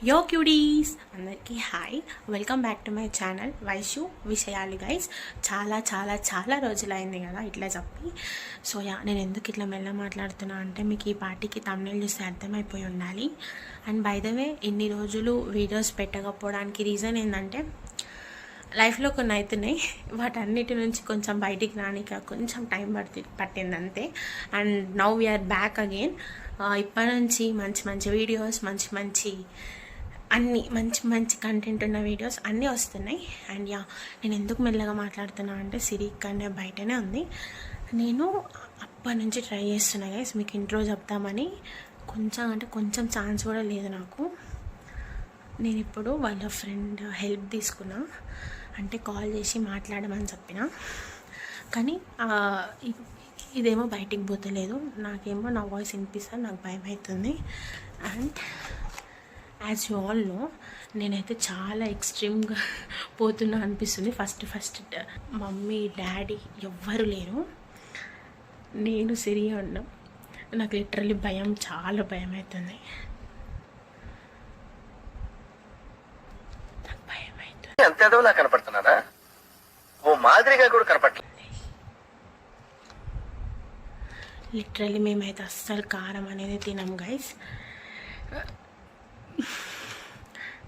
యో క్యూడీస్ అందరికీ hi, welcome back to my channel Vaishu విషయాలు. గైస్ చాలా చాలా చాలా రోజులైంది కదా ఇట్లా చెప్పి. సో నేను ఎందుకు ఇట్లా మెల్ల మాట్లాడుతున్నా అంటే మీకు ఈ పార్టీకి తమిళ చూస్తే అర్థమైపోయి ఉండాలి. అండ్ బై ద వే ఇన్ని రోజులు వీడియోస్ పెట్టకపోవడానికి రీజన్ ఏంటంటే లైఫ్లో కొన్ని అవుతున్నాయి, వాటన్నిటి నుంచి కొంచెం బయటికి రానిక కొంచెం టైం పట్టింది అంతే. And now we are back again. ఇప్పటి నుంచి మంచి మంచి వీడియోస్, మంచి అన్నీ మంచి కంటెంట్ ఉన్న వీడియోస్ అన్నీ వస్తున్నాయి. అండ్ నేను ఎందుకు మెల్లగా మాట్లాడుతున్నా అంటే సిరి ఇక్కడనే బయటనే ఉంది. నేను అప్పటి నుంచి ట్రై చేస్తున్నా గైస్ మీకు ఇంట్రో చెప్తామని. కొంచెం ఛాన్స్ కూడా లేదు నాకు. నేను ఇప్పుడు వాళ్ళ ఫ్రెండ్ హెల్ప్ తీసుకున్నా, అంటే కాల్ చేసి మాట్లాడమని చెప్పిన. కానీ ఇదేమో బయటికి పోతలేదు, నాకేమో నా వాయిస్ వినిపిస్తుంది, నాకు భయం అవుతుంది. And as you all know నేనైతే చాలా ఎక్స్ట్రీమ్గా పోతున్నా అనిపిస్తుంది. ఫస్ట్ మమ్మీ డాడీ ఎవ్వరు లేరు, నేను సిరిగా ఉన్నాం. నాకు లిటరల్లీ చాలా భయం అవుతుంది. ఎంత ఎదవలా కనపడుతున్నానా? ఓ మాదిరిగా కూడా కనపడలేదు. లిటరల్లీ మేమైతే అస్సలు కారం అనేది తినాం గైస్.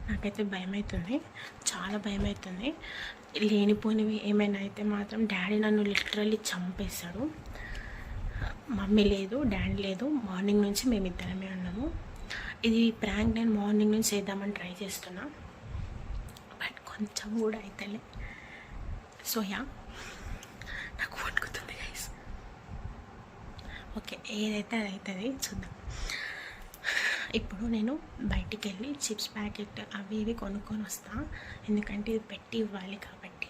నాకైతే భయం అవుతుంది, చాలా భయం అవుతుంది. లేనిపోనివి ఏమైనా అయితే మాత్రం డాడీ నన్ను లిటరల్లీ చంపేశాడు. మమ్మీ లేదు, డాడీ లేదు, మార్నింగ్ నుంచి మేమిద్దరమే ఉన్నాము. ఇది ప్రాంక్ నేను మార్నింగ్ నుంచి చేద్దామని ట్రై చేస్తున్నా, బట్ కొంచెం కూడా అవుతలే. సో నాకు వణుకుతుంది గైస్. ఓకే, ఏదైతే అది అవుతుంది, చూద్దాం. ఇప్పుడు నేను బయటికి వెళ్ళి చిప్స్ ప్యాకెట్ అవి ఇవి కొనుక్కొని వస్తా, ఎందుకంటే ఇది పెట్టి ఇవ్వాలి కాబట్టి.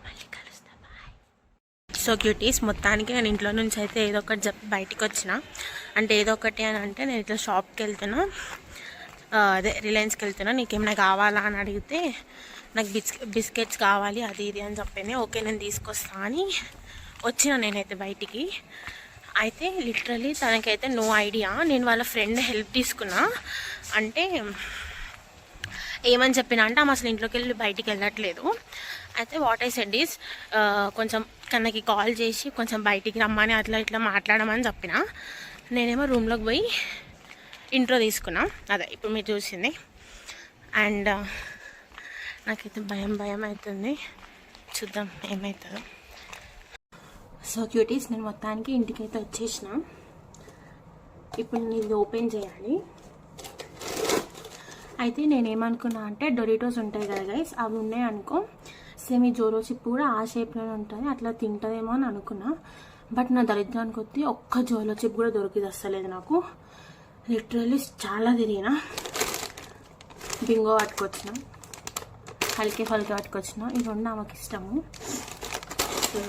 మళ్ళీ కలుస్తా, బాయ్. సో క్యూటీస్, మొత్తానికి నేను ఇంట్లో నుంచి అయితే ఏదో ఒకటి బయటికి వచ్చిన. అంటే ఏదో ఒకటి అని అంటే నేను ఇట్లా షాప్కి వెళ్తున్నా, అదే రిలయన్స్కి వెళ్తున్నా. నీకేమైనా కావాలా అని అడిగితే నాకు బిస్కెట్స్ కావాలి అది ఇది అని చెప్పింది. ఓకే నేను తీసుకొస్తా అని వచ్చిన నేనైతే బయటికి. అయితే లిటరలీ తనకైతే నో ఐడియా. నేను వాళ్ళ ఫ్రెండ్ హెల్ప్ తీసుకున్నా. అంటే ఏమని చెప్పినా అంటే ఆమె అసలు ఇంట్లోకి వెళ్ళి బయటికి వెళ్ళట్లేదు. అయితే వాట్ ఐ సెడ్ ఈస్ కొంచెం తనకి కాల్ చేసి కొంచెం బయటికి రమ్మని అట్లా ఇట్లా మాట్లాడమని చెప్పిన. నేనేమో రూమ్లోకి పోయి ఇంట్రో తీసుకున్నా, అదే ఇప్పుడు మీరు చూసింది. అండ్ నాకైతే భయం అవుతుంది, చూద్దాం ఏమవుతుందో. సో క్యూటీస్, నేను మొత్తానికి ఇంటికైతే వచ్చేసిన. ఇప్పుడు నేను ఇది ఓపెన్ చేయాలి. అయితే నేనేమనుకున్నా అంటే డొరిటోస్ ఉంటాయి కదా గైస్, అవి ఉన్నాయి అనుకో, సేమ్ ఈ జోరో చిప్ కూడా ఆ షేప్లోనే ఉంటుంది, అట్లా తింటుందేమో అని అనుకున్నా. బట్ నా దరిద్రానికి వచ్చి ఒక్క జోరో చిప్ కూడా దొరికిది వస్తలేదు నాకు. లిటరల్లీ చాలా తిరిగిన. బింగో పట్టుకొచ్చిన, హల్కే పట్టుకొచ్చిన. ఈ రెండు ఆమెకి ఇష్టము. సో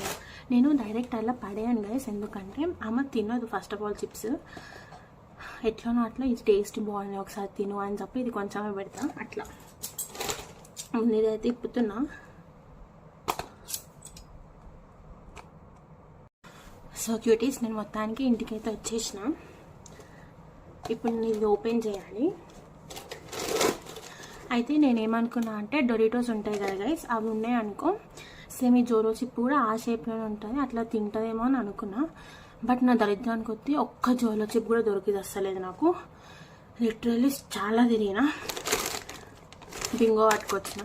నేను డైరెక్ట్ అలా పడేయను గైస్, ఎందుకంటే ఆమె తినదు ఫస్ట్ ఆఫ్ ఆల్ చిప్స్. ఎట్లనో అట్లా ఇది టేస్ట్ బాగుంది, ఒకసారి తిను అని చెప్పి ఇది కొంచెమే పెడతా. అట్లా ఇదైతే ఇప్పుతున్నా. సో క్యూటీస్, నేను మొత్తానికి ఇంటికైతే వచ్చేసిన. ఇప్పుడు నేను ఇది ఓపెన్ చేయాలి. అయితే నేనేమనుకున్నా అంటే డొరిటోస్ ఉంటాయి కదా గైస్, అవి ఉన్నాయి అనుకో, సేమ్ ఈ జోరో చిప్ కూడా ఆ షేప్లోనే ఉంటుంది, అట్లా తింటుందేమో అని అనుకున్నా. బట్ నా దరిద్రానికి వచ్చి ఒక్క జోరో చిప్ కూడా దొరికిది వస్తలేదు నాకు. లిటరల్లీ చాలా తిరిగిన. బింగో పట్టుకొచ్చిన,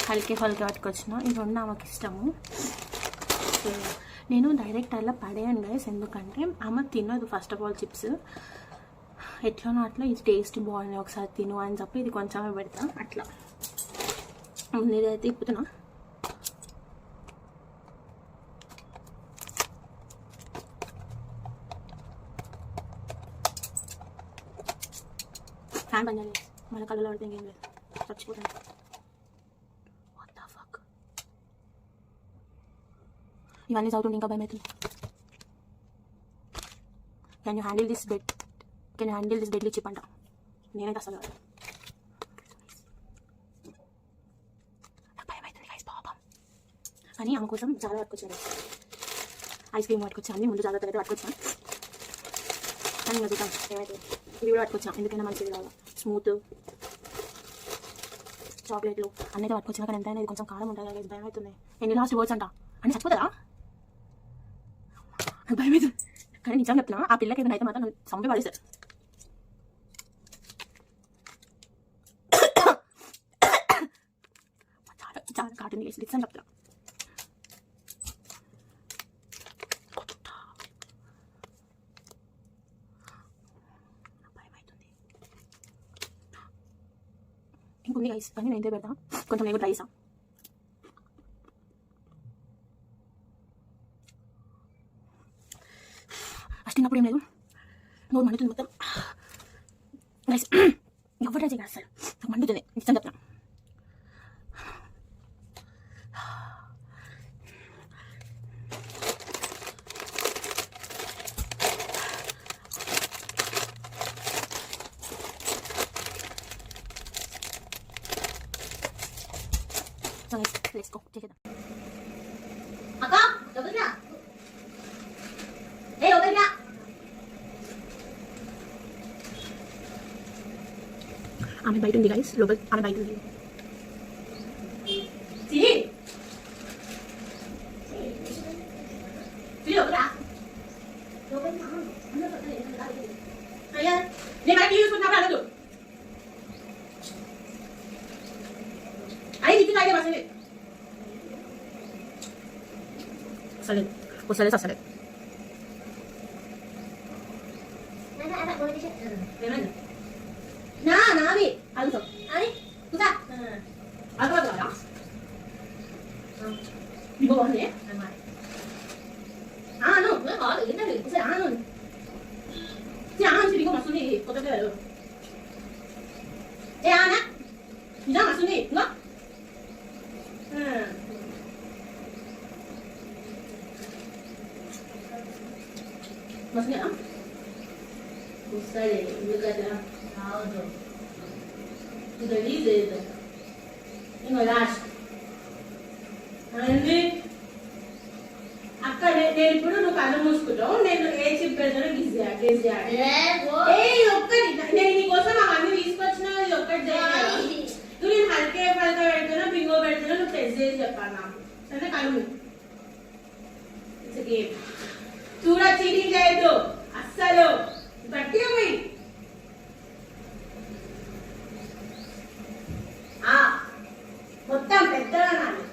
హల్కే పట్టుకొచ్చిన. ఈ రెండు ఆమెకి ఇష్టము. సో నేను డైరెక్ట్ అలా పడేయను గైస్, ఎందుకంటే ఆమె తినదు ఫస్ట్ ఆఫ్ ఆల్ చిప్స్. ఎట్లనో అట్లా ఇది టేస్ట్ బాగుంది, ఒకసారి తిను అని చెప్పి ఇది కొంచెమే పెడతా. అట్లా ఇదైతే ఇప్పుతున్నా. ఫ్యాన్ పని చేయాలి, మన కళ్ళలో పడితే ఇంకేం లేదు, చచ్చిపోతాను. వాట్ ద ఫక్, ఇవన్నీ చదువుతుంటే ఇంకా భయం అవుతుంది. Can you handle this deadly chip అంట. నేనైతే అసలు నాకు భయం అవుతుంది గైస్ పాపం. కానీ ఆమె కోసం చాలా పట్టుకొచ్చాను, ఐస్ క్రీమ్ పట్టుకొచ్చాను, అన్ని ముందు జాగ్రత్తగా అయితే పట్టుకొచ్చాను. కానీ ఇంకా చూద్దాం ఏమైతే. ఇది కూడా పట్టుకొచ్చాను, ఎందుకైనా మంచిది కావాలి, స్మూత్ చాక్లెట్లు అన్నీ పట్టుకొచ్చినాక ఎంత అయినా ఇది కొంచెం కారం ఉంటుంది కదా, భయం అవుతుంది. ఎన్ని లాస్ట్ వర్డ్స్ అంట అని చచ్చిపోతారా, భయం అవుతుంది. కానీ నిజం చెప్తున్నా, ఆ పిల్లకి ఏదైనా అయితే మాత్రం సంపి పడేస్తారు. చాలా చాలా కాటుంది నిజం చెప్తున్నా. ఇంకొంది గైస్, కానీ నేను ఇంతే పెడతా, కొంచెం నేను ట్రై చేస్తాను. ఫస్ట్ తిన్నప్పుడు ఏం లేదు, నోరు మండుతుంది మొత్తం గైస్. ఎవరు ట్రై చేయగలరు అసలు, నాకు మండుతుంది నిజం చెప్తాను. So guys, let's go. Check it out. Akka, lokalnya. Hey, lokalnya. ఆమె బయట ఉంది గైస్, లోపల ఆమె బయట ఉంది. సిరి సిరి లోపల అయ్యా, నేను బయట చూసుకుంటా అనదు. Ay, dito tayo masalit. Salit. O salit sa salit. Anak-anak boleh di sini. Memang. Nah, Nabi. Alu so. Ani? Kusa. Apa apa ya? Di bawah ni. Ah, no. Enggak, ini dah. Kusa anu. Si anu sini kau masuk ni. Kau tak ada. Anak. Jangan masuk ni. Enggak. Maksudnya apa? Usai, ini kata tahu tu. Itu lihat itu. Ini last. Nanti, అక్కడ నేను ఇప్పుడు నువ్వు కళ్ళు మూసుకుంటావు, నేను ఏ chip పెడతానో గిజ్జా. ఒక్కటి నేను నీకోసం అవన్నీ తీసుకొచ్చినా, ఇది ఒక్కటి చేయాలి. నువ్వు నేను హల్కే పల్కా పెడుతున్నా, బింగో పెడుతున్నా, నువ్వు టెస్ట్ చేసి చెప్పాలి నాకు. సరే కళ్ళు గేమ్ చూడ, చీటింగ్ చేయొద్దు అస్సలు. గట్టిగా పోయి మొత్తం పెద్దగా నాది.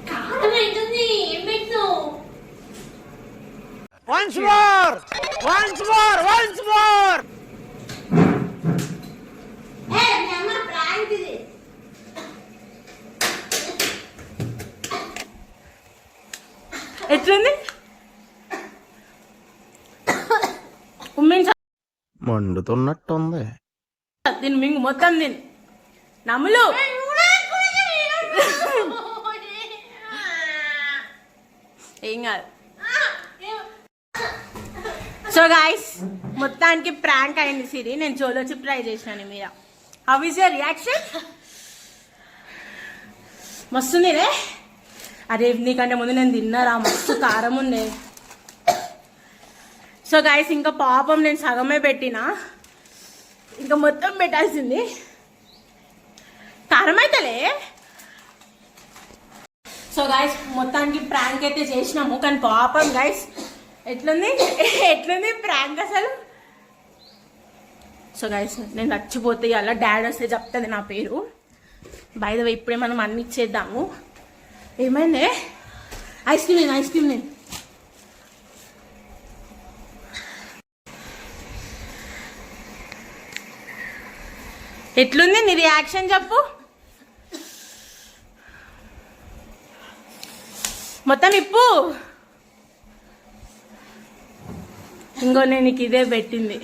కారం ఏంటుంది, ఏం పెట్టావు? Once more! Once more! Once more! ఎట్లుంది? మండుతున్నట్టుంది. దీన్ని మింగు మొత్తం దీన్ని నమ్ములు. ఏం కాదు. సో గాయస్, మొత్తానికి ప్రాంక్ అయింది సిరి. నేను చోలో చిప్ ట్రై చేసినాను మీద. How is your reaction? మస్తుంది రే. అరే నీకంటే ముందు నేను తిన్నారా, మస్తు కారం ఉండే. సో గాయస్, ఇంకా పాపం నేను సగమే పెట్టినా, ఇంకా మొత్తం పెట్టాల్సింది. కారం అయితేలే. సో గాయస్, మొత్తానికి ప్రాంక్ అయితే చేసినాము, కానీ పాపం గాయస్ ఎట్లుంది ప్రాంక్ అసలు. సో గాయస్, నేను చచ్చిపోతే అలా డాడీ వస్తే చెప్తుంది నా పేరు. బై ద వే, ఇప్పుడే మనం అన్ని ఇచ్చేద్దాము. ఏమైంది? ఐస్ క్రీమ్ నేను ఎట్లుంది నీ రియాక్షన్ చెప్పు. మొత్తం ఇప్పు. ఇంకో నేను నీకు ఇదే పెట్టింది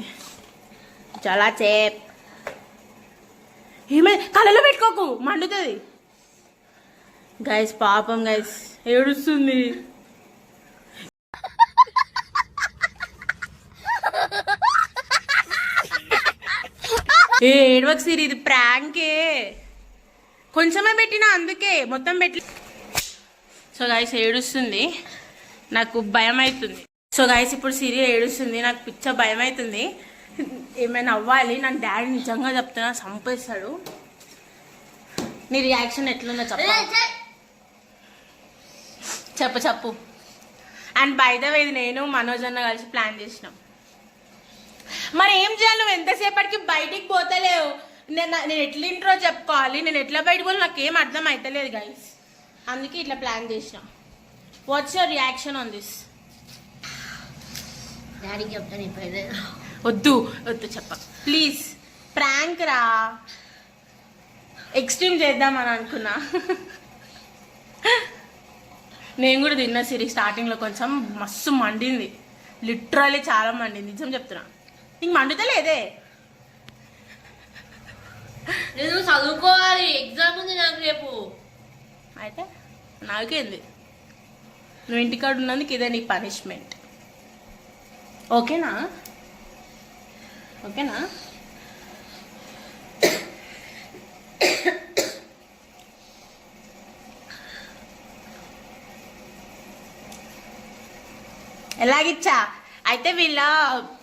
చాలా చేప్. ఏమైంది? కళ్ళలో పెట్టుకోకు, మండుతుంది. గైస్ పాపం గైస్ ఏడుస్తుంది. ఏడవకు సిరి, ఇది ప్రాంకే. కొంచెమే పెట్టినా, అందుకే మొత్తం పెట్టి. సో గైస్ ఏడుస్తుంది, నాకు భయం అవుతుంది. సో గైస్ ఇప్పుడు సీరియల్ ఏడుస్తుంది, నాకు పిచ్చ భయం అవుతుంది. ఏమైనా అవ్వాలి, నాకు డాడీ నిజంగా చెప్తున్నా చంపేస్తాడు. నీ రియాక్షన్ ఎట్లుందో చెప్పు. అండ్ బై ద వే ఇది నేను మనోజ్ అన్న కలిసి ప్లాన్ చేసినాం. మరి ఏం చేయాలి, నువ్వు ఎంతసేపటికి బయటికి పోతలేవు. నేను ఎట్లా ఇంట్రో చెప్పుకోవాలి, నేను ఎట్లా బయటకు పోవాలి, నాకు ఏం అర్థం అవుతలేదు గైస్. అందుకే ఇట్లా ప్లాన్ చేసినా. What's your reaction on this? డాడీకి చెప్తాను ఇప్పుడు. వద్దు చెప్ప ప్లీజ్. ప్రాంక్ రా, ఎక్స్ట్రీమ్ చేద్దామని అనుకున్నా. నేను కూడా తిన్నా సిరి, స్టార్టింగ్లో కొంచెం మస్తు మండింది, లిటరల్లీ చాలా మండింది, నిజం చెప్తున్నా. నీకు మండుతలేదే? నేను చదువుకోవాలి, ఎగ్జామ్ ఉంది నాకు రేపు. అయితే నాకేంది, నువ్వు ఇంటికాడ ఉన్నందుకు ఇదే నీ పనిష్మెంట్. ఓకేనా? ఎలాగిచ్చా? అయితే వీళ్ళ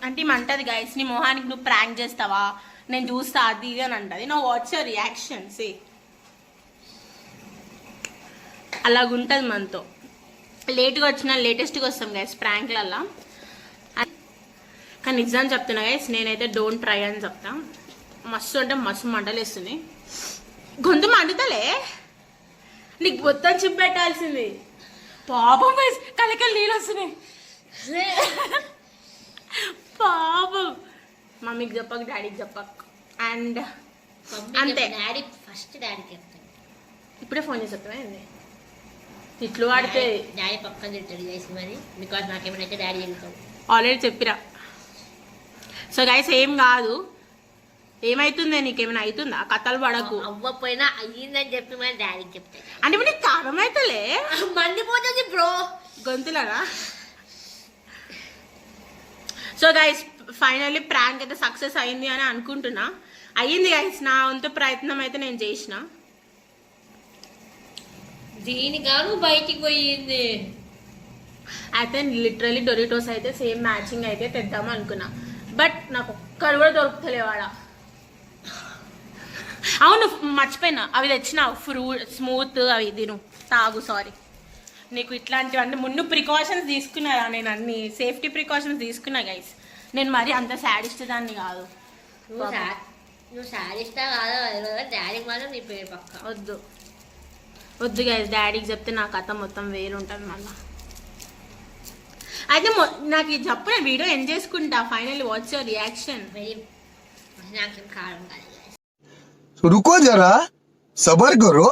అంటే ఏమంటది గైస్, నీ మొహానికి నువ్వు ప్రాంక్ చేస్తావా, నేను చూస్తా అది ఇది అని అంటది. నా వాట్స్ యువర్ రియాక్షన్? సి అలాగుంటుంది మనతో. లేట్గా వచ్చినా లేటెస్ట్గా వస్తాం గైస్ ప్రాంక్లల్లా. కానీ నిజాన్ని చెప్తున్నా గైస్, నేనైతే డోంట్ ట్రై అని చెప్తా. మస్తు అంటే మస్తు మంటలేస్తుంది, గొంతు మండుతలే, నీకు మొత్తం చిప్ పెట్టాల్సింది. పాపం గైస్, కలకలు నీళ్ళు వస్తున్నాయి. పాపం. మమ్మీకి చెప్పక, డాడీకి చెప్పక. అండ్ అంతే, డాడీ ఫస్ట్ డాడీకి చెప్తాను. ఇప్పుడే ఫోన్ చేసి చెప్తావా ఏంది? తిట్లు వాడితే డాడీ పక్కన తింటాడు చేసి మరి, బికాజ్ నాకేమైనా డాడీ వెళ్తాడు. ఆల్రెడీ చెప్పిరా. సో గైస్ ఏం కాదు, ఏమైతుందే, నీకేమైనా అవుతుందా? కథలు పడకు. అవ్వపోయినా అయ్యిందని చెప్పి మరి డాడీకి చెప్తాను. అంటే ఇప్పుడు నీకు కారం అవుతలే, మండిపోతుంది బ్రో గొంతులనా. సో గైస్ ఫైనల్లీ ప్రాంక్ అయితే సక్సెస్ అయింది అని అనుకుంటున్నా. అయ్యింది గైస్, నా వంతు ప్రయత్నం అయితే నేను చేసిన. దీనిగాను బయటికి పోయింది. అయితే లిటరలీ డొరిటోస్ అయితే సేమ్ మ్యాచింగ్ అయితే తెద్దాం అనుకున్నా, బట్ నాకు ఒక్కడు కూడా దొరుకుతలేవాడ. అవును మర్చిపోయినా, అవి తెచ్చిన ఫ్రూట్ స్మూత్ అవి తిను తాగు. సారీ, నీకు ఇట్లాంటివి అంటే ముందు ప్రికాషన్స్ తీసుకున్నారా? నేను అన్ని సేఫ్టీ ప్రికాషన్స్ తీసుకున్నా గైస్. నేను మరి అంత సాడిస్ట్ దాన్ని కాదు. నువ్వు సాడిస్తా కాదు, డాడీకి మాత్రం నీ పేరు పక్క. వద్దు గైస్, డాడీకి చెప్తే నా కథ మొత్తం వేరుంటుంది మళ్ళా. అయితే నాకు ఇది చెప్పు, నేను వీడియో ఎండ్ చేసుకుంటా. Finally what's your reaction? నాకేం కారం కాదు. रुको जरा सबर करो.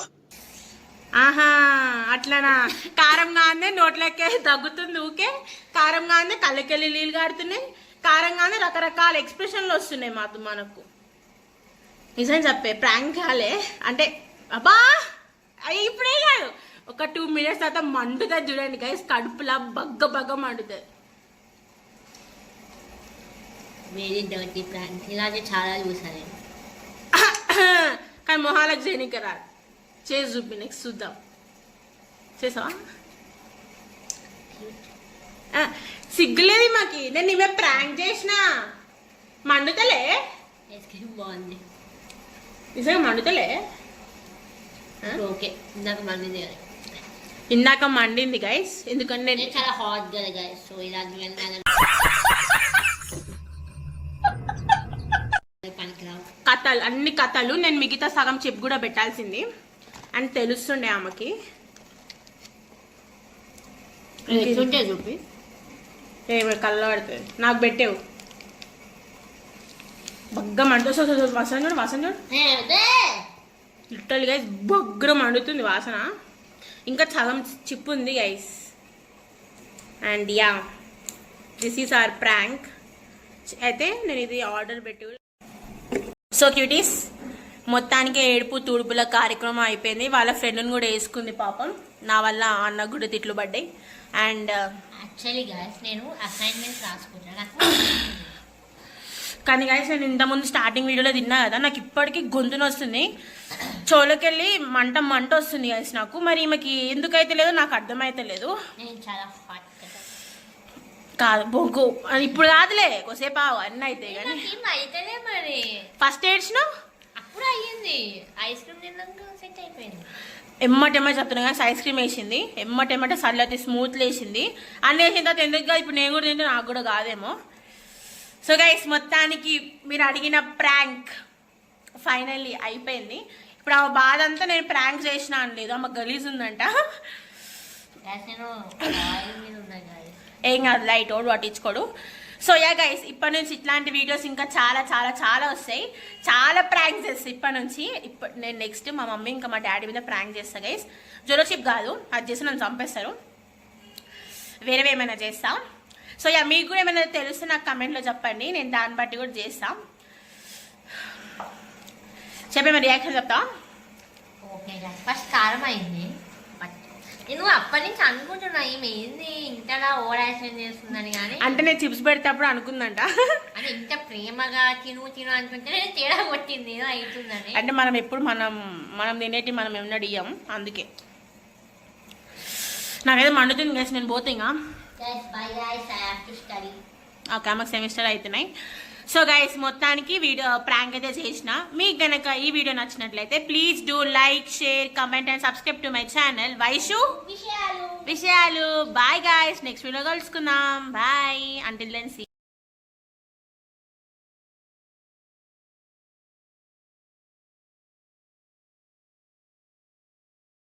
ఆహా అట్లనా? కారంగా అందే నోట్లకే తగ్గుతుంది ఊకే, కారంగా అందే కళ్ళకెళ్ళి నీళ్ళు కారుతున్నాయి, కారంగా అందే రకరకాల ఎక్స్ప్రెషన్లు వస్తున్నాయి మనకు. నిజం చెప్పే ప్రాంక్ కాలే అంటే అబ్బా ఇప్పుడే కాదు, ఒక 2 minutes తర్వాత మండుతుంది చూడండి గైస్, కడుపులా బగ్గ మండుతుంది. వెరీ డర్టీ ప్రాంక్, ఇలాగే చాలా చూసాను నేను. కానీ మొహాలకు చేయనికి రాదు, చేసి చూపి నెక్స్ట్ చూద్దాం. చేసావా? సిగ్గులేదు మాకి, నేను ఇవే ప్రాంక్ చేసిన. మండుతలే? బాగుంది నిజంగా మండుతలే. ఓకే, ఇందాక మండింది కదా, ఇందాక మండింది గైస్, ఎందుకంటే నేను చాలా హాట్ కదా గైస్. సో ఇలా కథలు, అన్ని కథలు నేను మిగతా సగం చెప్పు కూడా పెట్టాల్సింది అని తెలుస్తుండే ఆమెకి. చూపి ఏమి కళ్ళ పడుతుంది, నాకు పెట్టేవు బగ్గ మంట. వాసన చూడు లిటరల్ గైస్, బగ్గర మండుతుంది వాసన. ఇంకా సగం చిప్పు ఉంది guys. And yeah, this is our prank. అయితే నేను ఇది ఆర్డర్ పెట్టి. సో క్యూటీస్, మొత్తానికి ఏడుపు తుడుపుల కార్యక్రమం అయిపోయింది. వాళ్ళ ఫ్రెండ్ని కూడా వేసుకుంది పాపం, నా వల్ల అన్నకు కూడా తిట్లు పడ్డాయి. అండ్ యాక్చువల్లీ గైస్ నేను అసైన్మెంట్ రాసుకున్నాను, కానీ గైస్ నేను ఇంతకుముందు స్టార్టింగ్ వీడియోలో తిన్నా కదా, నాకు ఇప్పటికీ గొంతున వస్తుంది, చోలకెళ్ళి మంట వస్తుంది గైస్ నాకు. మరి ఈమెకి ఎందుకైతే లేదో నాకు అర్థమైతే లేదు. నేను చాలా హాట్ కాదు బొగ్గు అని ఇప్పుడు కాదులే కొసేపు ఆగు, అన్నీ అవుతాయి కానీ నాకేం అయితేనే మరి ఫస్ట్ ఏడ్చిన అప్పుడు అయ్యింది ఐస్ క్రీమ్ తిన్నాక సెట్ అయిపోయింది. ఎమ్మటెమ్మ చెప్తున్నా కానీ ఐస్ క్రీమ్ వేసింది, ఎమ్మటెమ్మటే సల్లతి స్మూత్ వేసింది, అన్నీ వేసిన తర్వాత ఎందుకు కాదు, ఇప్పుడు నేను కూడా తింటే నాకు కూడా కాదేమో. సో గైస్ మొత్తానికి మీరు అడిగిన ప్రాంక్ ఫైనల్లీ అయిపోయింది. ఇప్పుడు ఆ బాధ అంతా నేను ప్రాంక్ చేసిన అని లేదు, ఆమె గలీజ్ ఉందంట. నేను ఆయిల్ మీద ఉన్నా guys. ఏం కాదు, లైట్ ఓడు పట్టించుకోడు. సో యా గైస్ ఇప్పటి నుంచి ఇట్లాంటి వీడియోస్ ఇంకా చాలా చాలా చాలా వస్తాయి, చాలా ప్రాంక్స్ చేస్తాయి ఇప్పటి నుంచి. నేను నెక్స్ట్ మా మమ్మీ ఇంకా మా డాడీ మీద ప్రాంక్ చేస్తా గైస్. జోరోషిప్ కాదు, అది చేసి నన్ను చంపేస్తారు, వేరేవి ఏమైనా చేస్తా. సో యా మీకు కూడా ఏమైనా తెలిస్తే నాకు కమెంట్లో చెప్పండి, నేను దాన్ని బట్టి కూడా చేస్తా. చెప్పేమో రియాక్షన్ చెప్తా. ఓకే guys, ఫస్ట్ కారం అయింది. బట్ నేను అప్పటి నుంచి అనుకుంటున్నా ఈమె ఏంది ఇంతలా ఓవర్ యాక్షన్ చేస్తుందని, కానీ అంటే నేను చిప్స్ పెడేటప్పుడు అనుకుందంట అని ఇంత ప్రేమగా తిను తిను అనుకుంటే నేను తేడా కొట్టింది ఏదో అవుతుందని. అంటే మనం ఎప్పుడు మనం తినేటి మనం ఏమన్నా ఇయ్యం, అందుకే నాకైతే మండుతుంది గైస్. నేను పోతే ఇంకా Guys, bye guys, I have to study. Okay మాకు సెమిస్టర్ అవుతున్నాయి. సో గైస్ మొత్తానికి వీడియో ప్రాంక్ అయితే చేసిన. మీకు కనుక ఈ వీడియో నచ్చినట్లయితే please do like, share, comment and subscribe to my channel Vaishu విషయాలు. బాయ్ గైస్, నెక్స్ట్ వీడియో కలుసుకుందాం. Bye, until then see.